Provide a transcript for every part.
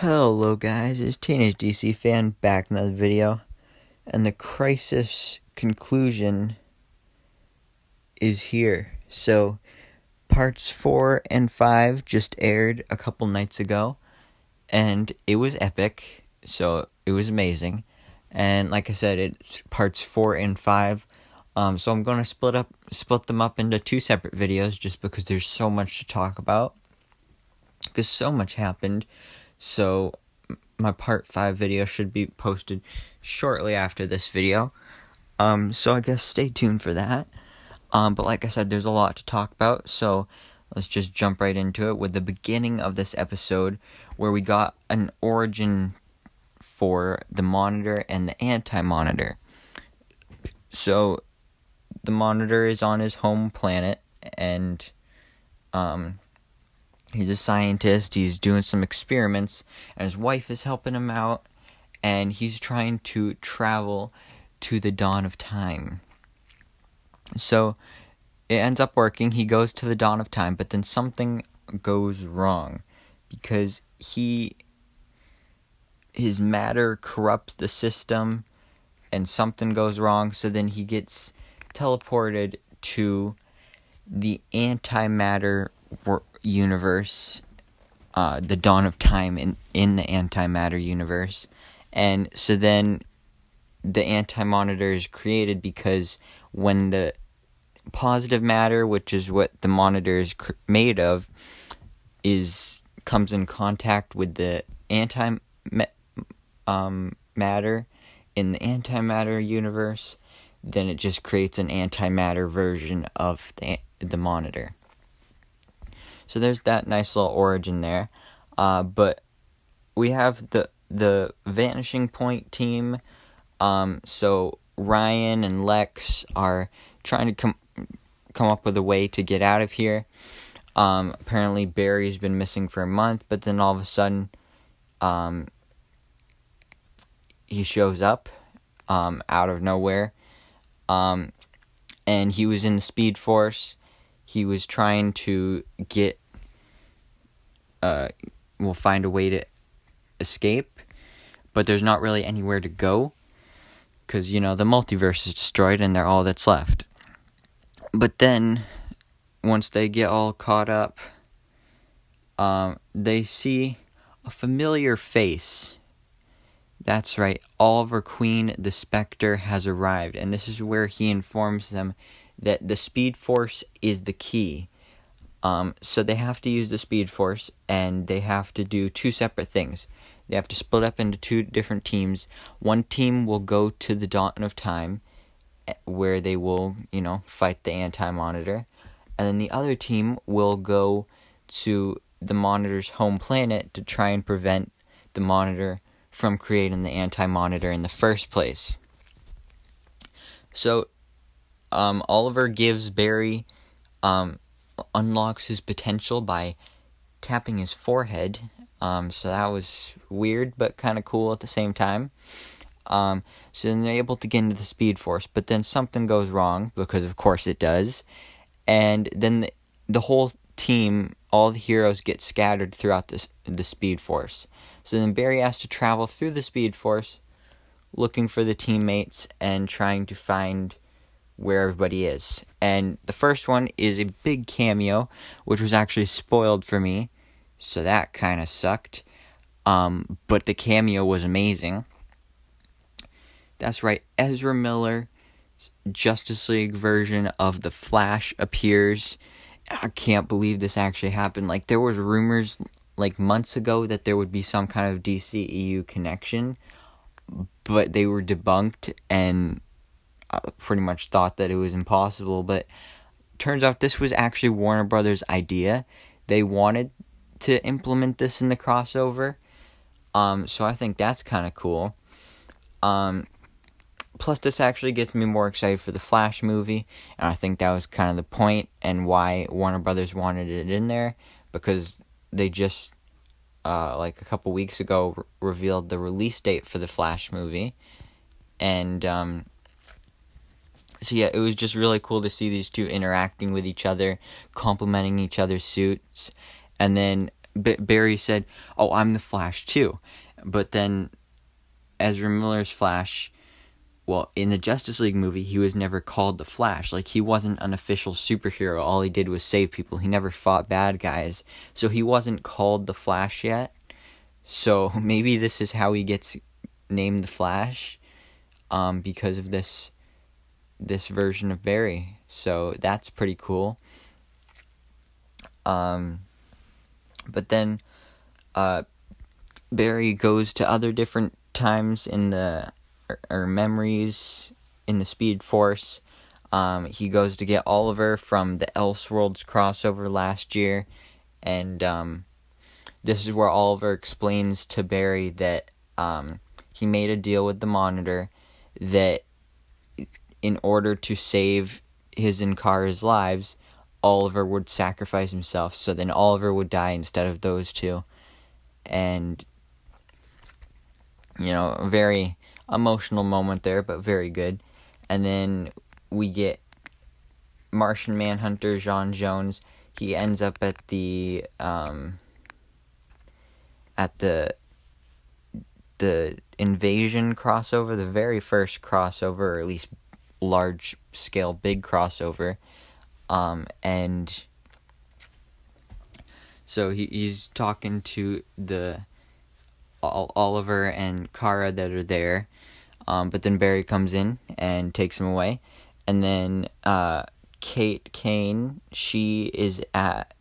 Hello guys, it's Teenage DC Fan back in another video, and the crisis conclusion is here. So, parts 4 and 5 just aired a couple nights ago, and it was epic, so it was amazing. And like I said, it's parts 4 and 5, so I'm going to split them up into two separate videos just because there's so much to talk about, because so much happened. So my part 5 video should be posted shortly after this video. So I guess stay tuned for that. But like I said, there's a lot to talk about, so let's just jump right into it with the beginning of this episode, where we got an origin for the Monitor and the Anti-Monitor. So the Monitor is on his home planet, and he's a scientist. He's doing some experiments, and his wife is helping him out, and he's trying to travel to the dawn of time. So it ends up working. He goes to the dawn of time, but then something goes wrong because his matter corrupts the system, and something goes wrong. So then he gets teleported to the antimatter universe, the dawn of time in the antimatter universe. And so then the Anti-Monitor is created because when the positive matter, which is what the Monitor is made of, comes in contact with the antimatter in the antimatter universe, then it just creates an antimatter version of the Monitor. So there's that nice little origin there. But we have the Vanishing Point team. So Ryan and Lex are trying to come up with a way to get out of here. Apparently Barry's been missing for a month, but then all of a sudden he shows up out of nowhere. And he was in the Speed Force. He was trying to find a way to escape, but there's not really anywhere to go, because, the multiverse is destroyed and they're all that's left. But then, once they get all caught up, they see a familiar face. That's right, Oliver Queen, the Spectre, has arrived, and this is where he informs them that the Speed Force is the key. So they have to use the Speed Force, and they have to do two separate things. They have to split up into two different teams. One team will go to the dawn of time, where they will, fight the Anti-Monitor. And then the other team will go to the Monitor's home planet to try and prevent the Monitor from creating the Anti-Monitor in the first place. So Oliver gives Barry, unlocks his potential by tapping his forehead. So that was weird, but kind of cool at the same time. So then they're able to get into the Speed Force, but then something goes wrong, because of course it does. And then the whole team, all the heroes, get scattered throughout the Speed Force. So then Barry has to travel through the Speed Force, looking for the teammates and trying to find where everybody is. And the first one is a big cameo, which was actually spoiled for me, so that kind of sucked. But the cameo was amazing. That's right, Ezra Miller's Justice League version of The Flash appears. I can't believe this actually happened. There was rumors months ago that there would be some kind of DCEU connection, but they were debunked, and I pretty much thought that it was impossible. But turns out this was actually Warner Brothers' idea. They wanted to implement this in the crossover, so I think that's kind of cool. Plus, this actually gets me more excited for the Flash movie, and I think that was kind of the point and why Warner Brothers wanted it in there, because they just, a couple weeks ago, revealed the release date for the Flash movie, and, so yeah, it was just really cool to see these two interacting with each other, complimenting each other's suits, and then Barry said, "Oh, I'm the Flash too," but then Ezra Miller's Flash, well, in the Justice League movie, he was never called the Flash. Like, he wasn't an official superhero. All he did was save people. He never fought bad guys, so he wasn't called the Flash yet. So maybe this is how he gets named the Flash, because of this version of Barry. So that's pretty cool. But then Barry goes to other different times in the or memories in the Speed Force. He goes to get Oliver from the Elseworlds crossover last year, and this is where Oliver explains to Barry that he made a deal with the Monitor that in order to save his and Kara's lives, Oliver would sacrifice himself, so then Oliver would die instead of those two. And, a very emotional moment there, but very good. And then we get Martian Manhunter, J'onn J'onzz. He ends up at the Invasion crossover, the very first crossover, or at least large scale big crossover. And so he's talking to the Oliver and Kara that are there, but then Barry comes in and takes him away, and then Kate Kane, she is at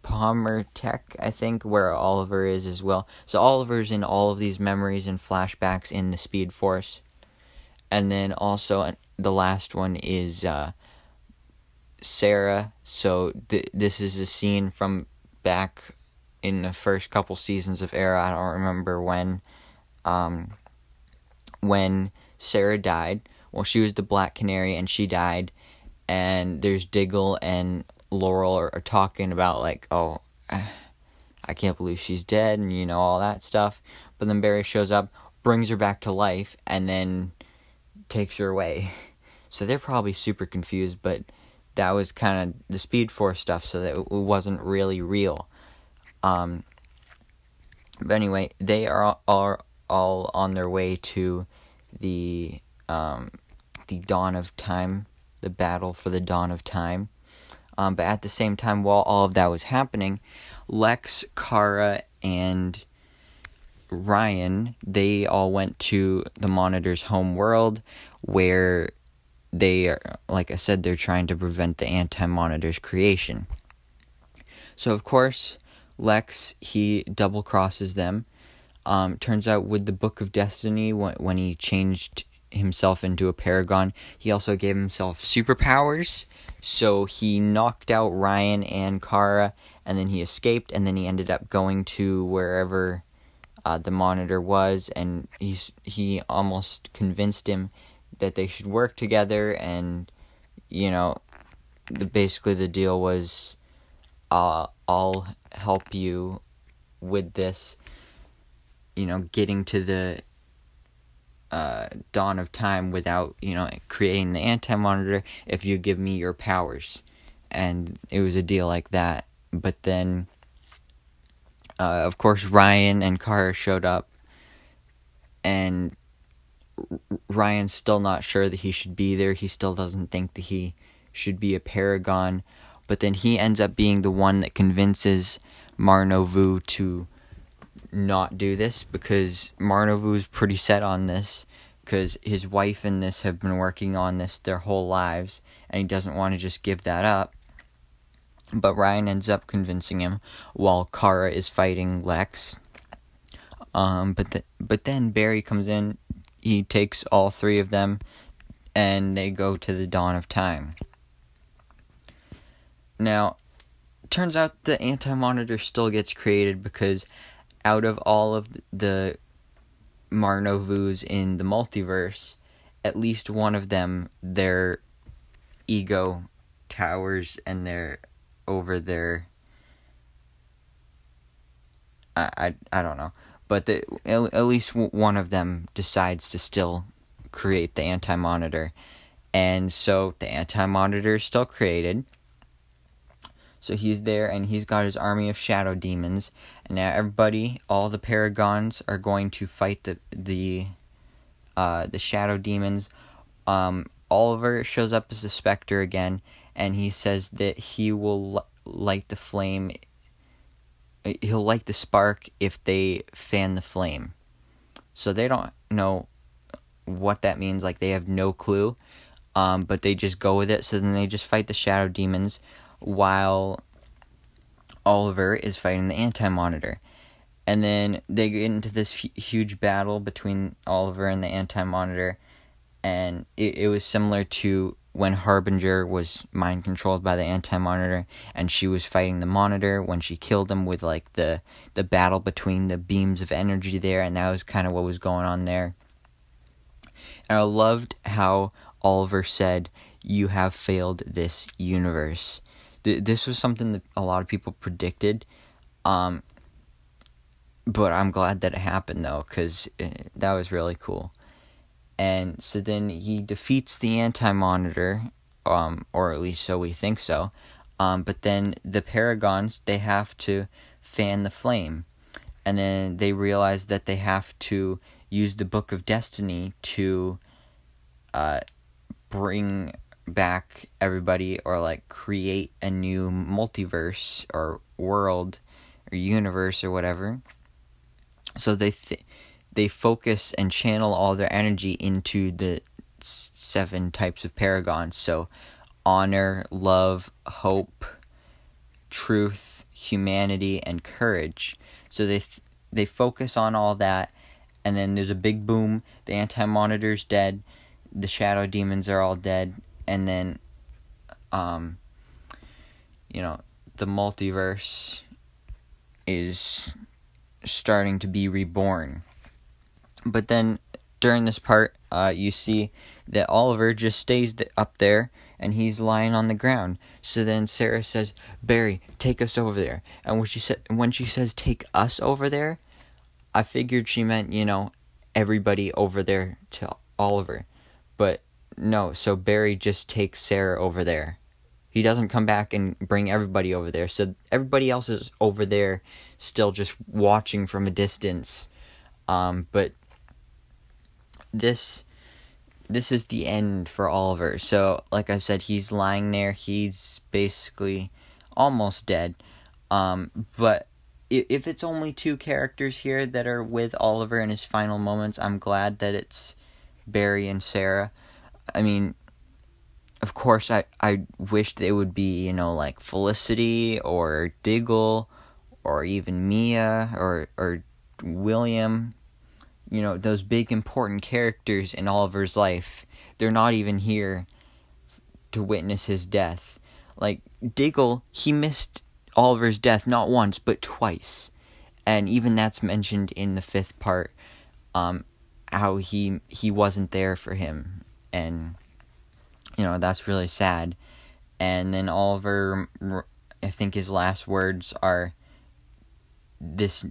Palmer Tech, I think, where Oliver is as well. So Oliver's in all of these memories and flashbacks in the Speed Force, and then also the last one is Sarah. So this is a scene from back in the first couple seasons of Arrow. I don't remember when Sarah died. Well, she was the Black Canary and she died, and there's Diggle and Laurel are talking about like, oh, I can't believe she's dead, and all that stuff. But then Barry shows up, brings her back to life, and then takes her away. So they're probably super confused, but that was kind of the Speed Force stuff, so that it wasn't really real. But anyway, they are all on their way to the dawn of time, the battle for the dawn of time. But at the same time, while all of that was happening, Lex, Kara, and Ryan, they all went to the Monitor's home world, where they are, like I said, they're trying to prevent the Anti-Monitor's creation. So, of course, Lex, he double-crosses them. Turns out with the Book of Destiny, when he changed himself into a Paragon, he also gave himself superpowers. So he knocked out Ryan and Kara, and then he escaped, and then he ended up going to wherever the Monitor was, and he almost convinced him that they should work together, and basically the deal was, I'll help you with this, getting to the dawn of time without creating the Anti-Monitor if you give me your powers. And it was a deal like that. But then of course Ryan and Kara showed up, and Ryan's still not sure that he should be there. He still doesn't think that he should be a Paragon. But then he ends up being the one that convinces Mar-Novu to not do this, because Mar-Novu's pretty set on this, because his wife and this have been working on this their whole lives, and he doesn't want to just give that up. But Ryan ends up convincing him while Kara is fighting Lex. But then Barry comes in. He takes all three of them, and they go to the dawn of time. Now, turns out the Anti-Monitor still gets created, because out of all of the Mar-Novus in the multiverse, at least one of them, their ego towers and they're over their... I don't know. But at least one of them decides to still create the Anti-Monitor. And so the Anti-Monitor is still created. So he's there, and he's got his army of shadow demons, and now everybody, all the Paragons, are going to fight the shadow demons. Oliver shows up as the Spectre again, and he says that he will light the flame. He'll light the spark if they fan the flame. So they don't know what that means. Like, they have no clue. But they just go with it. So then they just fight the shadow demons while Oliver is fighting the Anti-Monitor. And then they get into this huge battle between Oliver and the Anti-Monitor. And it was similar to when Harbinger was mind controlled by the Anti-Monitor, and she was fighting the Monitor when she killed him, with like the battle between the beams of energy there, and that was kind of what was going on there. And I loved how Oliver said, "You have failed this universe." This was something that a lot of people predicted, but I'm glad that it happened though, because that was really cool. And so then he defeats the Anti-Monitor, or at least so we think so. But then the Paragons, they have to fan the flame. And then they realize that they have to use the Book of Destiny to bring back everybody, or like create a new multiverse or world or universe or whatever. So they focus and channel all their energy into the 7 types of Paragons. So honor, love, hope, truth, humanity, and courage. So they focus on all that, and then there's a big boom. The Anti-Monitor's dead. The shadow demons are all dead. And then, the multiverse is starting to be reborn. But then during this part, you see that Oliver just stays up there, and he's lying on the ground. So then Sarah says, "Barry, take us over there." And when she says take us over there, I figured she meant, everybody over there to Oliver. But no, so Barry just takes Sarah over there. He doesn't come back and bring everybody over there. So everybody else is over there still just watching from a distance. But this is the end for Oliver. So, like I said, he's lying there. He's basically almost dead. But if it's only 2 characters here that are with Oliver in his final moments, I'm glad that it's Barry and Sarah. I mean, of course, I wished they would be, like Felicity or Diggle or even Mia or William. Those big important characters in Oliver's life. They're not even here to witness his death. Like, Diggle, he missed Oliver's death not once, but twice. And even that's mentioned in the 5th part, how he wasn't there for him. And, that's really sad. And then Oliver, I think his last words are, this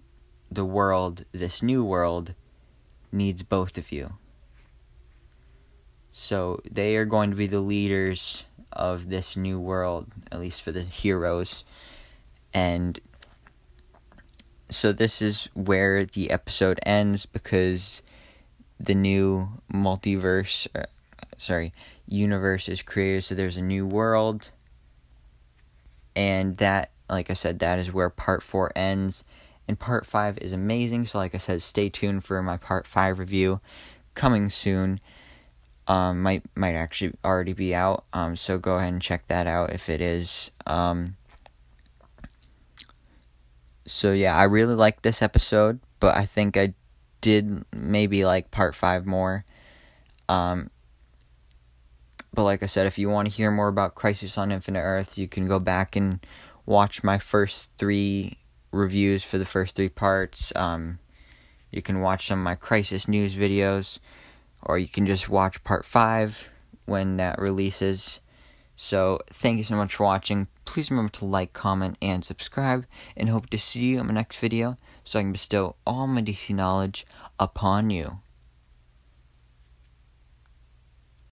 new world needs both of you. So they are going to be the leaders of this new world, at least for the heroes. And so this is where the episode ends, because the new universe is created. So there's a new world, and that, like I said, that is where part 4 ends. And part 5 is amazing, so like I said, stay tuned for my part 5 review coming soon. Might actually already be out, so go ahead and check that out if it is. So yeah, I really liked this episode, but I think I did maybe like part 5 more. But like I said, if you want to hear more about Crisis on Infinite Earths, you can go back and watch my first 3 reviews for the first 3 parts. You can watch some of my Crisis news videos, or you can just watch part 5 when that releases. So thank you so much for watching. Please remember to like, comment, and subscribe, and hope to see you in my next video so I can bestow all my DC knowledge upon you.